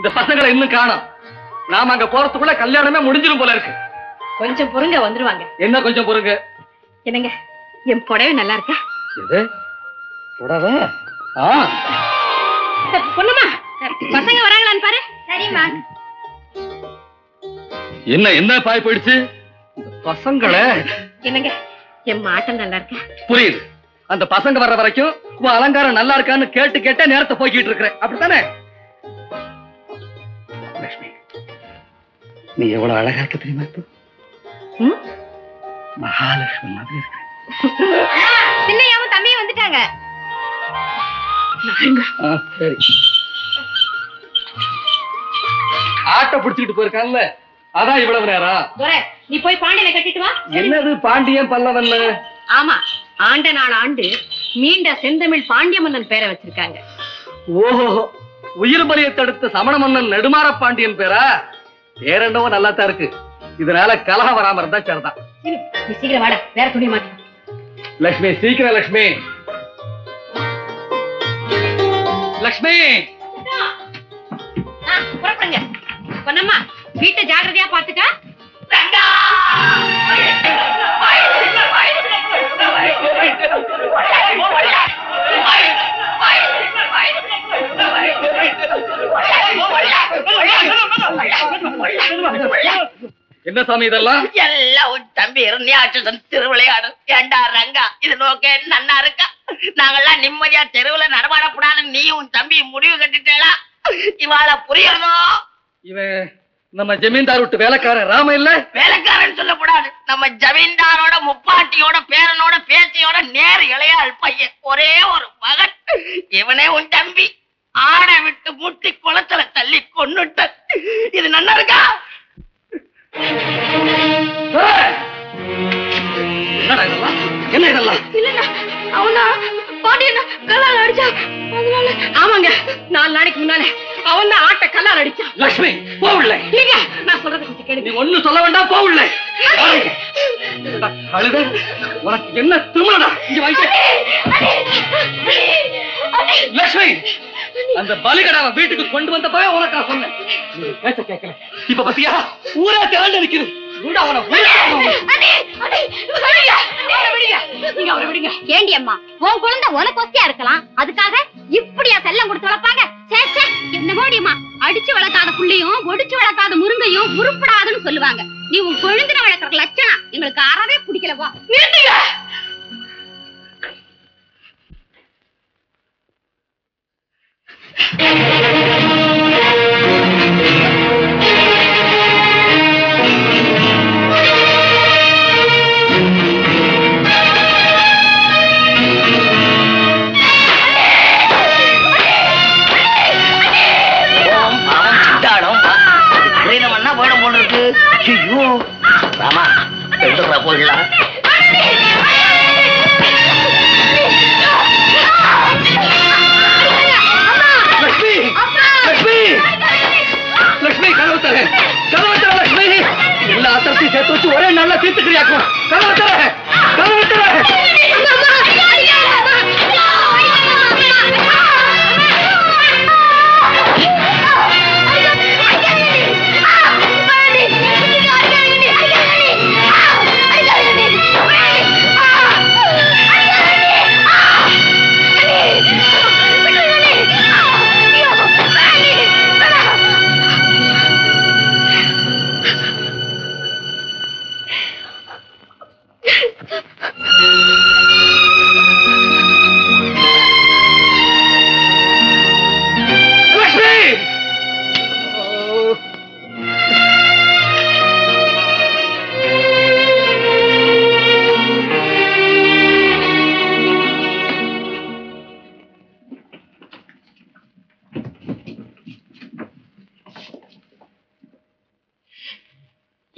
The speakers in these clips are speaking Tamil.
இந்த பசங்களை இன்னும் காணோம். நாம அங்க போறதுக்குள்ள கல்யாணமே முடிஞ்சிடும் போல இருக்கு. கொஞ்சம் பொறுங்க, வந்துருவாங்க. என்ன கொஞ்சம் பொறுங்க? என்னங்க, என் புடவை நல்லா இருக்கா? இது புடவை? பொண்ணுமா, பசங்க வராங்களான்னு பாரு. சரிம்மா. என்ன என்ன பாய் போயிடுச்சு பசங்களை? என்னங்க, என் மாட்டம் நல்லா இருக்கா? புரியுது. அந்த பசங்க வர்ற வரைக்கும் உன் அலங்காரம் நல்லா இருக்கான்னு கேட்டு கேட்ட நேரத்தை போய்கிட்டு இருக்கிறேன், அப்படித்தானே? லட்சுமி, நீ எவ்வளவு அழகா இருக்க தெரியுமா? மகாலட்சுமி மாதிரி இருக்க. சின்னையாவும் தம்பியும் வந்துட்டாங்க. சரி, ஆட்டை பிடிச்சிட்டு போயிருக்கான்ல, அதான் இவ்வளவு நேரம். நீ போய் பாண்டியனை கட்டிட்டு வா. என்னது பாண்டியன் பல்லவன்? ஆமா, ஆண்ட நாள் ஆண்டு மீண்ட செந்தமிழ் பாண்டிய மன்னன் பேரை வச்சிருக்காங்க. ஓஹோ, உயிர் பலியை தடுத்த சமண மன்னன் நெடுமாற பாண்டியன் பேரா? பேரென்னவோ நல்லா தான் இருக்கு. இதனால கலகம் வராம இருந்தா சரிதான். நீ சீக்கிரம் வாடா, வேற துணி மாட்ட. லட்சுமி, சீக்கிரம் லட்சுமி. லட்சுமி, புறப்படுங்க. பொன்னம்மா, வீட்டை ஜாக்கிரதையா பாத்துக்க. என்ன சாமி இதெல்லாம்? எல்லாம் உன் தம்பி இருந்தியாச்சும் திருவிளையாடு. ஏண்டா ரங்கா, இது நோக்க நன்னா இருக்கா? நாங்கெல்லாம் நிம்மதியா தெருவுல நடமாடக்கூடாதுன்னு நீ உன் தம்பி முடிவு கட்டிட்டேளா? இவாள புரியறதோ? இவன் நம்ம ஜமீன்தார் விட்டு வேலைக்காரன் ராம இல்ல? வேலைக்காரன் சொல்லக்கூடாது. நம்ம ஜமீன்தாரோட முப்பாட்டியோட பேரனோட பேத்தியோட நேர் இளையாள் பையன், ஒரே ஒரு மகன். இவனே உன் தம்பி ஆடை விட்டு முட்டி குளத்துல தள்ளி கொன்னுட்ட. இது நன்னா இருக்கா? என்ன இதெல்லாம்? இல்லங்க, அவனா பாண்டியன கல்லால் அடிச்சான். அதனால ஆமாங்க, 4 நாளைக்கு முன்னாலே அவன் தான் ஆட்ட கல்லால் அடிச்சான். லட்சுமி, போவுள்ள. இல்லங்க, நான் சொல்றது கொஞ்சம் கேளுங்க. நீ ஒண்ணு சொல்ல வேண்டாம், போவுள்ள. அழுத, உனக்கு என்ன திருமணடா? இங்க வாங்க. லட்சுமி, அந்த பலிகடாவை வீட்டுக்கு கொண்டு வந்தப்போ உனக்கு நான் சொன்னேன், பேச கேட்கல. இப்ப பத்தியா ஊரே திரண்டு நிக்குது. ஏண்டி அம்மா, உன் குழந்தை உனக்கு ஒஸ்தியா இருக்கலாம், அதுக்காக இப்படியா செல்லம் கொடுத்து வளர்ப்பாங்க? என்னமோடியம்மா, அடிச்சு வளர்க்காத புள்ளையும் ஒடிச்சு வளர்க்காத முருங்கையும் உருப்படாதுன்னு சொல்லுவாங்க. நீ உன் குழந்தை வளர்க்கற லட்சணம் எங்களுக்கு அறவே பிடிக்கலவா? நிறுத்துங்க. ராமா, எடுத்துறா போயிடலாம். லட்சுமி, லட்சுமி, லட்சுமி, கதவு தர, கதவு தர. லட்சுமி, எல்லா அத்தத்தையும் சேர்த்து வச்சு ஒரே நல்லா தீர்த்துக்கிறியாக்கும். கதவு தர, கதவு தர.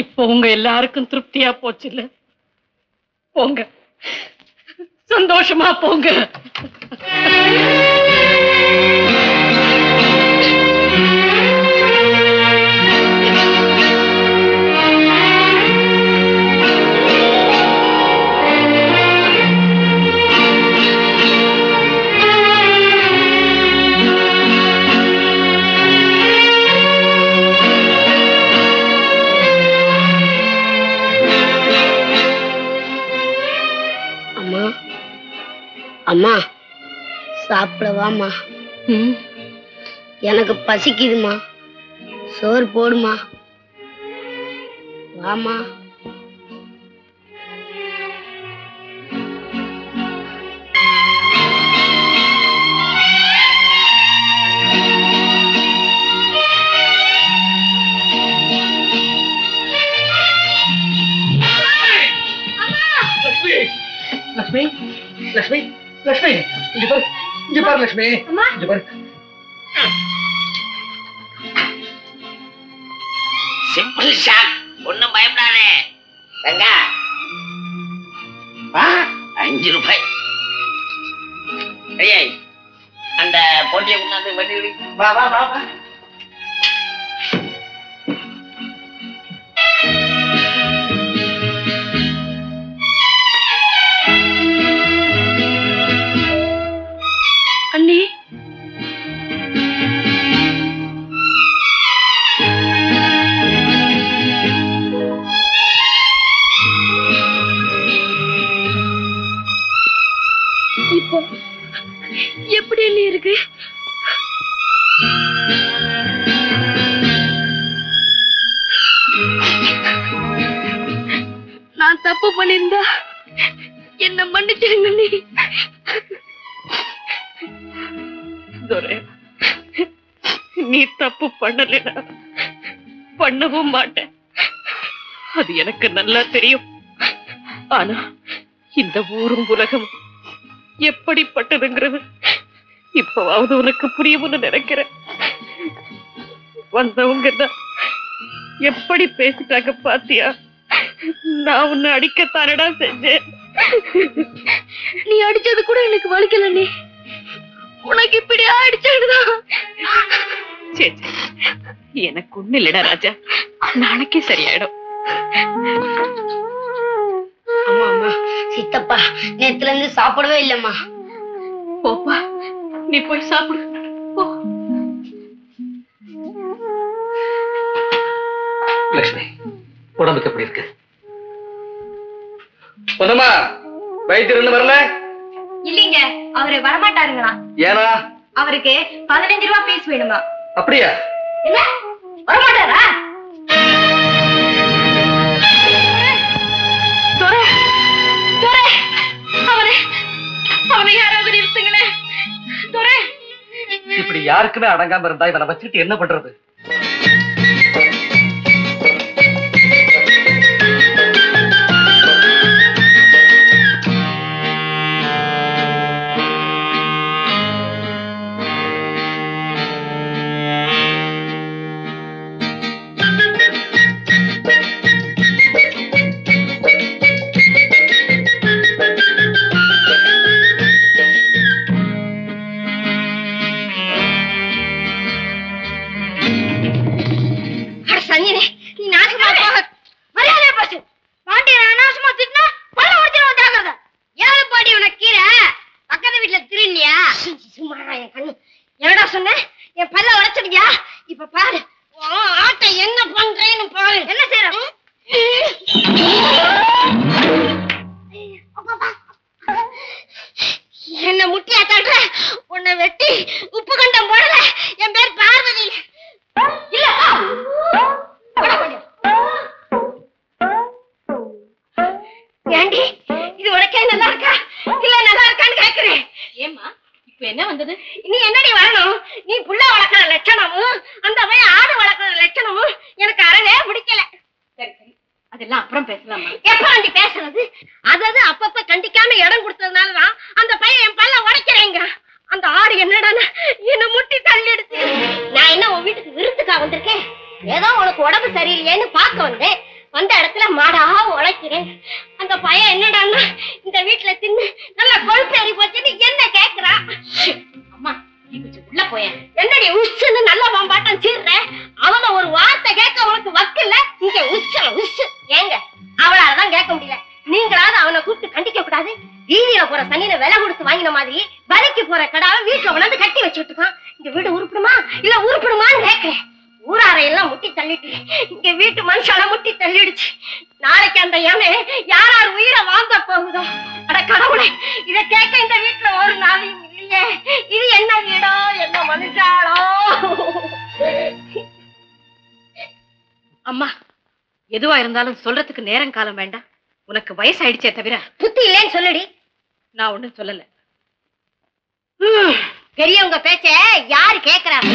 இப்போ உங்க எல்லாருக்கும் திருப்தியா போச்சு இல்ல? போங்க, சந்தோஷமா போங்க. அம்மா சாப்பிடவாமா? எனக்கு பசிக்குதுமா, சோறு போடுமா. வாமா. லட்சுமி, லட்சுமி, லட்சுமி, இங்க பாரு, இங்க பாரு லட்சுமி, இங்க பாரு. சிம்பிள் ஷாட், ஒண்ணும் பயப்படாதே. தங்க 5 ரூபாய். ஐய், அந்த போட்டியை கொண்டாந்து வண்டி விடு. வா வா வா வா. அண்ணி, இப்போ எப்படி அண்ணி இருக்கு? நான் தப்பு பண்ணிருந்தா என்ன மன்னிச்சிருங்க அண்ணி. நீ தப்பு பண்ணலனா பண்ணவும் மாட்டேன், அது எனக்கு நல்லா தெரியும். ஆனா இந்த ஊரும் உலகம் எப்படிப்பட்டதுங்கிறது இப்பவாவது உனக்கு புரியும்னு நினைக்கிறேன். வந்தவங்க தான் எப்படி பேசிட்டாங்க பாத்தியா? நான் உன்னை அடிக்கத்தானடா செஞ்சேன். நீ அடிச்சது கூட எனக்கு வலிக்கல. நீ உனக்கு இப்படி ஆயிடுச்சுதான். சரி, எனக்கு ஒண்ணு இல்லடா ராஜா, நாளைக்கே சரியாயிடும். அம்மா அம்மா, சித்தப்பா நேத்துல இருந்து சாப்பிடவே இல்லம்மா. போப்பா, நீ போய் சாப்பிடு போ. லட்சுமி, உடம்புக்கு எப்படி இருக்கு? பொன்னம்மா, வைத்தியர் இன்னும் வரல? இல்லீங்க, அவரு வரமாட்டாருங்களா? ஏனா? அவருக்கு 15 ரூபாய் பீஸ் வேணுமா? அப்படியா? என்ன வரமாட்டாரா? அவனை யாராவது நிறுத்துங்களேன். இப்படி யாருக்குமே அடங்காம இருந்தா இவனை வச்சுட்டு என்ன பண்றது? என்னடா சொன்ன? என் பல்ல உடைச்சிட்டியா? இப்ப பாரு ஆட்டை என்ன பண்றேன்னு பாரு. என்ன செய்யற? என்ன முட்டியா தள்ளுற? உன்னை வெட்டி உப்பு கண்டம் போடல. என் பேர் பார்வதி இல்ல. ஏண்டி, இது உனக்கே நல்லா இருக்கா இல்ல நல்லா இருக்கான்னு கேக்குறேன். ஏம்மா, இப்ப என்ன வந்தது? நீ என்னடி வரணும்? நீ புள்ள வளர்க்கிற லட்சணமும் அந்த பையன் ஆடு வளர்க்கிற லட்சணமும் எனக்கு அறவே பிடிக்கல. சரி சரி, அதெல்லாம் அப்புறம் பேசலாமா? எப்ப வண்டி பேசுறது? அதாவது அப்பப்ப கண்டிக்காம இடம் கொடுத்ததுனாலதான் அந்த பையன் என் பல்ல உடைக்கிறேங்க. அந்த ஆடு என்னடான்னு என்ன முட்டி தள்ளிடுச்சு. நான் என்ன உன் வீட்டுக்கு விருந்துக்கா வந்திருக்கேன்? ஏதோ உனக்கு உடம்பு சரியில்லையேன்னு பார்க்க வந்தேன். வந்த இடத்துல மாடா உழைக்கிறேன். அந்த பையன் என்னடான்னா இந்த வீட்டுல தின்னு நல்லா கொழுப்பேறி போச்சுன்னு என்ன கேக்குறா. அம்மா, நீ கொஞ்சம் உள்ள போய. என்னடி உச்சுன்னு நல்லா பாட்டம் சீர்ற? அவன ஒரு வார்த்தை கேட்க உனக்கு வக்கில்ல. இங்க உச்ச உச்சு ஏங்க அவளாலதான் கேட்க முடியல. நீங்களாவது அவனை கூப்பிட்டு கண்டிக்க கூடாது. வீதியில போற சனியில விலை கொடுத்து வாங்கின மாதிரி வலிக்கு போற கடாவை வீட்டுல கொண்டாந்து கட்டி வச்சுட்டு இருக்கான். இந்த வீடு உருப்பிடுமா இல்ல உருப்பிடுமான்னு கேட்கிறேன். ஊராரையெல்லாம் முட்டி தள்ளிட்டு இங்க வீட்டு மனுஷால முட்டி தள்ளிடுச்சு. நாளைக்கு அந்த யானை யார் உயிரை வாங்க போகுதோ. அட கடவுளே, இத கேட்க இந்த வீட்டுல ஒரு நாளையும் இல்லையே. இது என்ன வீடோ என்ன மனுஷாளோ. அம்மா, எதுவா இருந்தாலும் சொல்றதுக்கு நேரம் காலம் வேண்டாம். உனக்கு வயசாயிடுச்சே தவிர புத்தி இல்லைன்னு சொல்லுடி. நான் ஒண்ணும் சொல்லல. பெரியவங்க பேச்ச யாரு கேக்குறாங்க?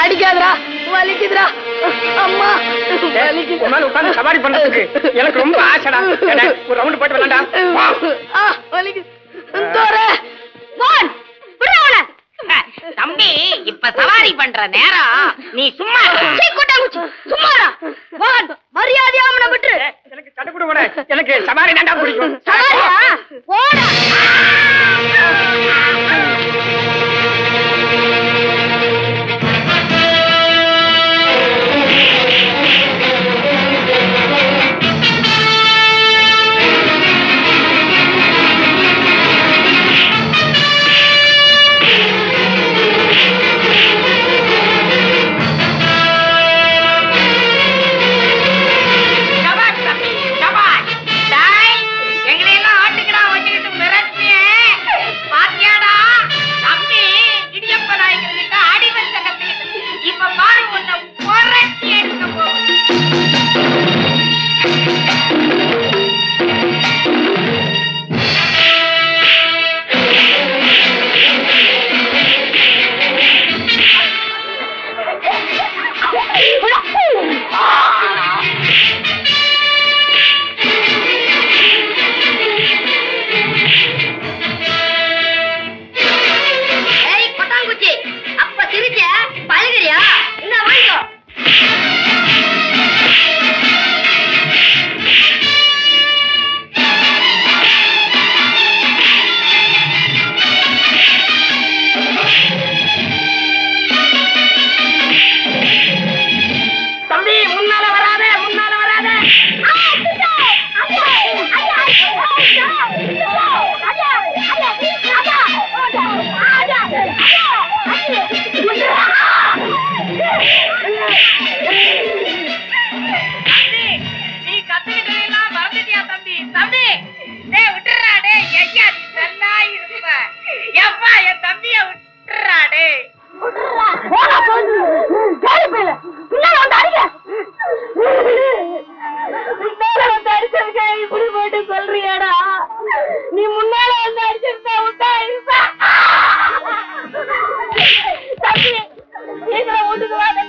அடிக்காதரா, வலிக்குதுரா. அம்மா உட்கார்ந்து சவாரி பண்றதுக்கு எனக்கு ரொம்ப ஆசைடா. ஒரு ரவுண்ட் போட்டு விளையாண்டா. தம்பி, இப்ப சவாரி பண்ற நேரம். நீ சும்மா சும்மாரா மரியாதையாம விட்டு. எனக்கு கட்டுக்கூட கூட எனக்கு சவாரி தாண்டா பிடிக்கும். போடா. நீ முன்னால வந்து அடிச்சிருந்தா விட்டா வீட்டுக்கு வாங்க.